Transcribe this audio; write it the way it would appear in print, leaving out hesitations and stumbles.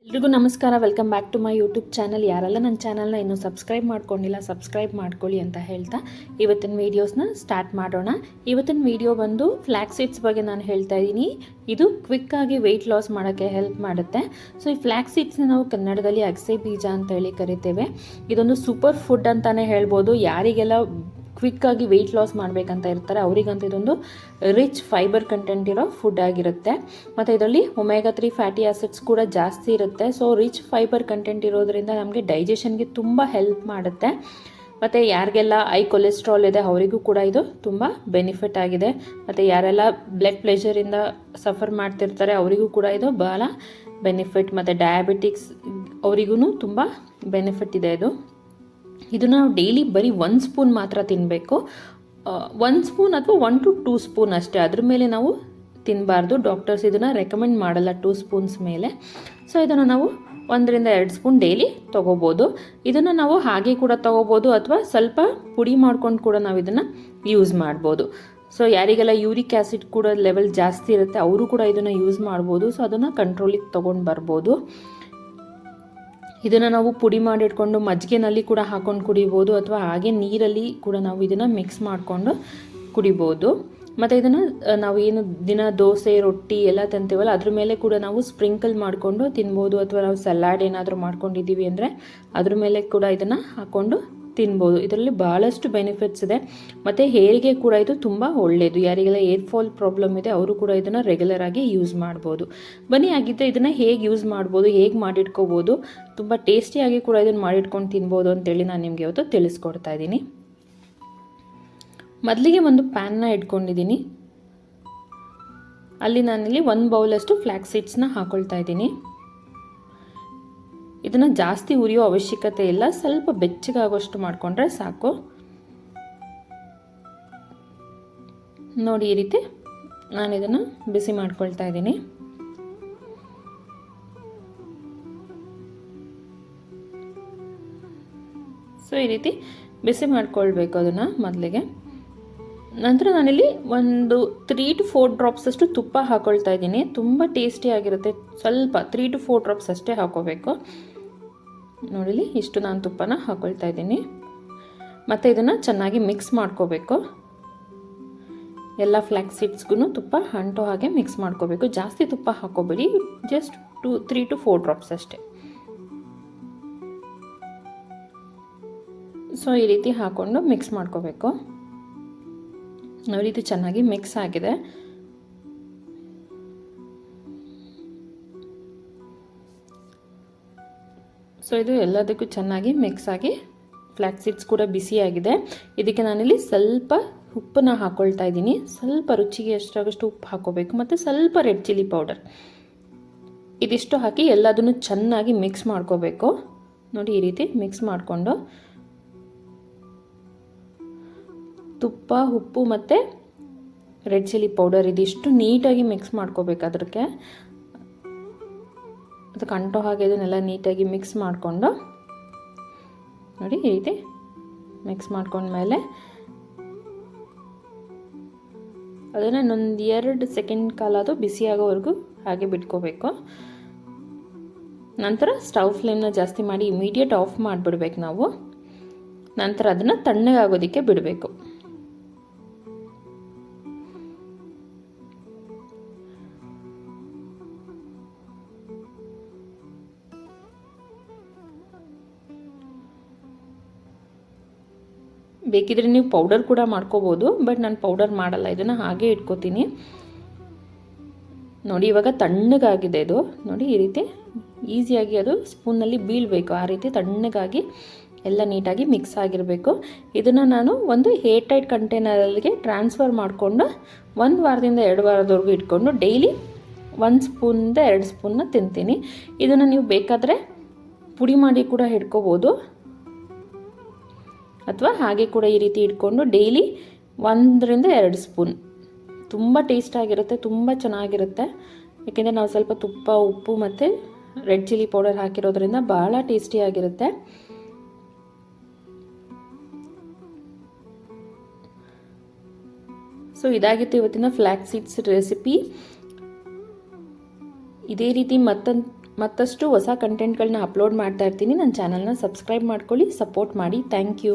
ಎಲ್ರಿಗೂ ನಮಸ್ಕಾರ. Welcome back to my YouTube channel. ಯಾರೆಲ್ಲ ನನ್ನ ಚಾನಲ್ನ ಇನ್ನೂ ಸಬ್ಸ್ಕ್ರೈಬ್ ಮಾಡ್ಕೊಂಡಿಲ್ಲ ಸಬ್ಸ್ಕ್ರೈಬ್ ಮಾಡ್ಕೊಳ್ಳಿ ಅಂತ ಹೇಳ್ತಾ ಇವತ್ತಿನ ವೀಡಿಯೋಸ್ನ ಸ್ಟಾರ್ಟ್ ಮಾಡೋಣ. ಇವತ್ತಿನ ವೀಡಿಯೋ ಬಂದು ಫ್ಲ್ಯಾಕ್ಸ್ ಸೀಡ್ಸ್ ಬಗ್ಗೆ ನಾನು ಹೇಳ್ತಾ ಇದ್ದೀನಿ. ಇದು ಕ್ವಿಕ್ಕಾಗಿ ವೆಯ್ಟ್ ಲಾಸ್ ಮಾಡೋಕ್ಕೆ ಹೆಲ್ಪ್ ಮಾಡುತ್ತೆ. ಸೊ ಈ ಫ್ಲ್ಯಾಕ್ಸ್ ಸೀಡ್ಸ್ನ ನಾವು ಕನ್ನಡದಲ್ಲಿ ಅಗಸೆ ಬೀಜ ಅಂತೇಳಿ ಕರಿತೇವೆ. ಇದೊಂದು ಸೂಪರ್ ಫುಡ್ ಅಂತಲೇ ಹೇಳ್ಬೋದು. ಯಾರಿಗೆಲ್ಲ ಕ್ವಿಕ್ಕಾಗಿ ವೆಯ್ಟ್ ಲಾಸ್ ಮಾಡಬೇಕಂತ ಇರ್ತಾರೆ ಅವರಿಗಂತ ಇದೊಂದು ರಿಚ್ ಫೈಬರ್ ಕಂಟೆಂಟ್ ಇರೋ ಫುಡ್ ಆಗಿರುತ್ತೆ. ಮತ್ತು ಇದರಲ್ಲಿ ಒಮೆಗಾ 3 ಫ್ಯಾಟಿ ಆಸಿಡ್ಸ್ ಕೂಡ ಜಾಸ್ತಿ ಇರುತ್ತೆ. ಸೊ ರಿಚ್ ಫೈಬರ್ ಕಂಟೆಂಟ್ ಇರೋದ್ರಿಂದ ನಮಗೆ ಡೈಜೆಷನ್ಗೆ ತುಂಬ ಹೆಲ್ಪ್ ಮಾಡುತ್ತೆ. ಮತ್ತು ಯಾರಿಗೆಲ್ಲ ಐ ಕೊಲೆಸ್ಟ್ರಾಲ್ ಇದೆ ಅವರಿಗೂ ಕೂಡ ಇದು ತುಂಬ ಬೆನಿಫಿಟ್ ಆಗಿದೆ. ಮತ್ತು ಯಾರೆಲ್ಲ ಬ್ಲಡ್ ಪ್ರೆಷರಿಂದ ಸಫರ್ ಮಾಡ್ತಿರ್ತಾರೆ ಅವರಿಗೂ ಕೂಡ ಇದು ಭಾಳ ಬೆನಿಫಿಟ್. ಮತ್ತು ಡಯಾಬಿಟಿಕ್ಸ್ ಅವರಿಗೂ ತುಂಬ ಬೆನಿಫಿಟ್ ಇದೆ. ಇದನ್ನು ನಾವು ಡೈಲಿ ಬರೀ 1 ಸ್ಪೂನ್ ಮಾತ್ರ ತಿನ್ನಬೇಕು. 1 ಸ್ಪೂನ್ ಅಥವಾ 1 to 2 ಸ್ಪೂನ್ ಅಷ್ಟೇ, ಅದ್ರ ಮೇಲೆ ನಾವು ತಿನ್ನಬಾರ್ದು. ಡಾಕ್ಟರ್ಸ್ ಇದನ್ನು ರೆಕಮೆಂಡ್ ಮಾಡಲ್ಲ 2 ಸ್ಪೂನ್ಸ್ ಮೇಲೆ. ಸೊ ಇದನ್ನು ನಾವು 1 ರಿಂದ 2 ಸ್ಪೂನ್ ಡೈಲಿ ತೊಗೋಬೋದು. ಇದನ್ನು ನಾವು ಹಾಗೆ ಕೂಡ ತೊಗೋಬೋದು ಅಥವಾ ಸ್ವಲ್ಪ ಪುಡಿ ಮಾಡ್ಕೊಂಡು ಕೂಡ ನಾವು ಇದನ್ನು ಯೂಸ್ ಮಾಡ್ಬೋದು. ಸೊ ಯಾರಿಗೆಲ್ಲ ಯೂರಿಕ್ ಆ್ಯಸಿಡ್ ಕೂಡ ಲೆವೆಲ್ ಜಾಸ್ತಿ ಇರುತ್ತೆ ಅವರು ಕೂಡ ಇದನ್ನು ಯೂಸ್ ಮಾಡ್ಬೋದು. ಸೊ ಅದನ್ನು ಕಂಟ್ರೋಲಿಗೆ ತೊಗೊಂಡು ಬರ್ಬೋದು. ಇದನ್ನು ನಾವು ಪುಡಿ ಮಾಡಿಟ್ಕೊಂಡು ಮಜ್ಜಿಗೆನಲ್ಲಿ ಕೂಡ ಹಾಕ್ಕೊಂಡು ಕುಡಿಬೋದು ಅಥವಾ ಹಾಗೆ ನೀರಲ್ಲಿ ಕೂಡ ನಾವು ಇದನ್ನು ಮಿಕ್ಸ್ ಮಾಡಿಕೊಂಡು ಕುಡಿಬೋದು. ಮತ್ತು ಇದನ್ನು ನಾವು ಏನು ದಿನ ದೋಸೆ ರೊಟ್ಟಿ ಎಲ್ಲ ತಿಂತೀವಲ್ಲ ಅದ್ರ ಮೇಲೆ ಕೂಡ ನಾವು ಸ್ಪ್ರಿಂಕಲ್ ಮಾಡಿಕೊಂಡು ತಿನ್ಬೋದು. ಅಥವಾ ನಾವು ಸಲಾಡ್ ಏನಾದರೂ ಮಾಡ್ಕೊಂಡಿದ್ದೀವಿ ಅಂದರೆ ಅದ್ರ ಮೇಲೆ ಕೂಡ ಇದನ್ನು ಹಾಕ್ಕೊಂಡು ತಿನ್ಬೋದು. ಇದರಲ್ಲಿ ಭಾಳಷ್ಟು ಬೆನಿಫಿಟ್ಸ್ ಇದೆ. ಮತ್ತು ಹೇರಿಗೆ ಕೂಡ ಇದು ತುಂಬ ಒಳ್ಳೆಯದು. ಯಾರಿಗೆಲ್ಲ ಏರ್ ಫಾಲ್ ಪ್ರಾಬ್ಲಮ್ ಇದೆ ಅವರು ಕೂಡ ಇದನ್ನು ರೆಗ್ಯುಲರ್ ಆಗಿ ಯೂಸ್ ಮಾಡ್ಬೋದು. ಬನ್ನಿ ಆಗಿದ್ದರೆ ಇದನ್ನು ಹೇಗೆ ಯೂಸ್ ಮಾಡ್ಬೋದು, ಹೇಗೆ ಮಾಡಿಟ್ಕೋಬೋದು, ತುಂಬ ಟೇಸ್ಟಿಯಾಗಿ ಕೂಡ ಇದನ್ನು ಮಾಡಿಟ್ಕೊಂಡು ತಿನ್ಬೋದು ಅಂತೇಳಿ ನಾನು ನಿಮಗೆ ಇವತ್ತು ತಿಳಿಸ್ಕೊಡ್ತಾ ಇದ್ದೀನಿ. ಮೊದಲಿಗೆ ಒಂದು ಪ್ಯಾನ್ನ ಇಟ್ಕೊಂಡಿದ್ದೀನಿ. ಅಲ್ಲಿ ನಾನಿಲ್ಲಿ 1 ಬೌಲಷ್ಟು ಫ್ಲ್ಯಾಕ್ಸ್ ಸೀಡ್ಸ್ನ ಹಾಕೊಳ್ತಾ ಇದ್ದೀನಿ. ಇದನ್ನು ಜಾಸ್ತಿ ಉರಿಯೋ ಅವಶ್ಯಕತೆ ಇಲ್ಲ, ಸ್ವಲ್ಪ ಬೆಚ್ಚಗಾಗೋಷ್ಟು ಮಾಡಿಕೊಂಡ್ರೆ ಸಾಕು. ನೋಡಿ ಈ ರೀತಿ ನಾನು ಇದನ್ನು ಬಿಸಿ ಮಾಡ್ಕೊಳ್ತಾ ಇದ್ದೀನಿ. ಸೊ ಈ ರೀತಿ ಬಿಸಿ ಮಾಡ್ಕೊಳ್ಬೇಕು ಅದನ್ನು ಮೊದಲಿಗೆ. ನಂತರ ನಾನಿಲ್ಲಿ ಒಂದು 3 to 4 ಡ್ರಾಪ್ಸ್ ಅಷ್ಟು ತುಪ್ಪ ಹಾಕೊಳ್ತಾ ಇದ್ದೀನಿ. ತುಂಬ ಟೇಸ್ಟಿಯಾಗಿರುತ್ತೆ. ಸ್ವಲ್ಪ 3 to 4 ಡ್ರಾಪ್ಸ್ ಅಷ್ಟೇ ಹಾಕೋಬೇಕು. ನೋಡಿಲಿ ಇಷ್ಟು ನಾನು ತುಪ್ಪನ ಹಾಕೊಳ್ತಾ ಇದ್ದೀನಿ. ಮತ್ತು ಇದನ್ನು ಚೆನ್ನಾಗಿ ಮಿಕ್ಸ್ ಮಾಡ್ಕೋಬೇಕು. ಎಲ್ಲ ಫ್ಲ್ಯಾಕ್ಸ್ ಸೀಡ್ಸ್ಗೂ ತುಪ್ಪ ಅಂಟೋ ಹಾಗೆ ಮಿಕ್ಸ್ ಮಾಡ್ಕೋಬೇಕು. ಜಾಸ್ತಿ ತುಪ್ಪ ಹಾಕೋಬೇಡಿ, ಜಸ್ಟ್ 3 to 4 ಡ್ರಾಪ್ಸ್ ಅಷ್ಟೇ. ಸೊ ಈ ರೀತಿ ಹಾಕ್ಕೊಂಡು ಮಿಕ್ಸ್ ಮಾಡ್ಕೋಬೇಕು. ನೋಡಿ ಇದು ಚೆನ್ನಾಗಿ ಮಿಕ್ಸ್ ಆಗಿದೆ. ಸೊ ಇದು ಎಲ್ಲದಕ್ಕೂ ಚೆನ್ನಾಗಿ ಮಿಕ್ಸ್ ಆಗಿ ಫ್ಲ್ಯಾಕ್ಸ್ ಸೀಡ್ಸ್ ಕೂಡ ಬಿಸಿಯಾಗಿದೆ. ಇದಕ್ಕೆ ನಾನಿಲ್ಲಿ ಸ್ವಲ್ಪ ಉಪ್ಪನ್ನ ಹಾಕ್ಕೊಳ್ತಾ ಇದ್ದೀನಿ. ಸ್ವಲ್ಪ ರುಚಿಗೆ ಎಷ್ಟಾಗಷ್ಟು ಉಪ್ಪು ಹಾಕೋಬೇಕು. ಮತ್ತು ಸ್ವಲ್ಪ ರೆಡ್ ಚಿಲ್ಲಿ ಪೌಡರ್ ಇದಿಷ್ಟು ಹಾಕಿ ಎಲ್ಲದನ್ನು ಚೆನ್ನಾಗಿ ಮಿಕ್ಸ್ ಮಾಡ್ಕೋಬೇಕು. ನೋಡಿ ಈ ರೀತಿ ಮಿಕ್ಸ್ ಮಾಡಿಕೊಂಡು ತುಪ್ಪ, ಉಪ್ಪು ಮತ್ತು ರೆಡ್ ಚಿಲ್ಲಿ ಪೌಡರ್ ಇದಿಷ್ಟು ನೀಟಾಗಿ ಮಿಕ್ಸ್ ಮಾಡ್ಕೋಬೇಕು. ಅದಕ್ಕೆ ಅಂಟೋ ಹಾಗೆ ಇದನ್ನೆಲ್ಲ ನೀಟಾಗಿ ಮಿಕ್ಸ್ ಮಾಡಿಕೊಂಡು ನೋಡಿ ಈ ರೀತಿ ಮಿಕ್ಸ್ ಮಾಡ್ಕೊಂಡ್ಮೇಲೆ ಅದನ್ನು ಇನ್ನೊಂದು 2 ಸೆಕೆಂಡ್ ಕಾಲ ಅದು ಬಿಸಿಯಾಗೋವರೆಗೂ ಹಾಗೆ ಬಿಟ್ಕೋಬೇಕು. ನಂತರ ಸ್ಟವ್ ಫ್ಲೇಮ್ನ ಜಾಸ್ತಿ ಮಾಡಿ ಇಮಿಡಿಯೇಟ್ ಆಫ್ ಮಾಡಿಬಿಡ್ಬೇಕು ನಾವು. ನಂತರ ಅದನ್ನು ತಣ್ಣಗಾಗೋದಕ್ಕೆ ಬಿಡಬೇಕು. ಬೇಕಿದ್ರೆ ನೀವು ಪೌಡರ್ ಕೂಡ ಮಾಡ್ಕೋಬೋದು, ಬಟ್ ನಾನು ಪೌಡರ್ ಮಾಡಲ್ಲ, ಇದನ್ನು ಹಾಗೆ ಇಟ್ಕೋತೀನಿ. ನೋಡಿ ಇವಾಗ ತಣ್ಣಗಾಗಿದೆ ಇದು. ನೋಡಿ ಈ ರೀತಿ ಈಸಿಯಾಗಿ ಅದು ಸ್ಪೂನಲ್ಲಿ ಬೀಳಬೇಕು. ಆ ರೀತಿ ತಣ್ಣಗಾಗಿ ಎಲ್ಲ ನೀಟಾಗಿ ಮಿಕ್ಸ್ ಆಗಿರಬೇಕು. ಇದನ್ನು ನಾನು ಒಂದು ಏರ್ ಟೈಟ್ ಕಂಟೈನರ್ಗೆ ಟ್ರಾನ್ಸ್ಫರ್ ಮಾಡಿಕೊಂಡು 1 ವಾರದಿಂದ 2 ವಾರದವರೆಗೂ ಇಟ್ಕೊಂಡು ಡೈಲಿ 1 ಸ್ಪೂನಿಂದ 2 ಸ್ಪೂನ್ನ ತಿಂತೀನಿ. ಇದನ್ನು ನೀವು ಬೇಕಾದರೆ ಪುಡಿ ಮಾಡಿ ಕೂಡ ಇಟ್ಕೋಬೋದು ಅಥವಾ ಹಾಗೆ ಕೂಡ ಈ ರೀತಿ ಇಟ್ಕೊಂಡು ಡೈಲಿ 1 ರಿಂದ 2 ಸ್ಪೂನ್. ತುಂಬ ಟೇಸ್ಟಾಗಿರುತ್ತೆ, ತುಂಬ ಚೆನ್ನಾಗಿರುತ್ತೆ. ಯಾಕೆಂದರೆ ನಾವು ಸ್ವಲ್ಪ ತುಪ್ಪ, ಉಪ್ಪು ಮತ್ತು ರೆಡ್ ಚಿಲ್ಲಿ ಪೌಡರ್ ಹಾಕಿರೋದ್ರಿಂದ ಭಾಳ ಟೇಸ್ಟಿಯಾಗಿರುತ್ತೆ. ಸೊ ಇದಾಗಿತ್ತು ಇವತ್ತಿನ ಫ್ಲ್ಯಾಕ್ಸ್ ಸೀಡ್ಸ್ ರೆಸಿಪಿ. ಇದೇ ರೀತಿ ಮತ್ತೊಂದು ಮತ್ತಷ್ಟು ಹೊಸ ಕಂಟೆಂಟ್ಗಳನ್ನ ಅಪ್ಲೋಡ್ ಮಾಡ್ತಾ ಇರ್ತೀನಿ. ನನ್ನ ಚಾನಲ್ನ ಸಬ್ಸ್ಕ್ರೈಬ್ ಮಾಡ್ಕೊಳ್ಳಿ, ಸಪೋರ್ಟ್ ಮಾಡಿ. Thank you.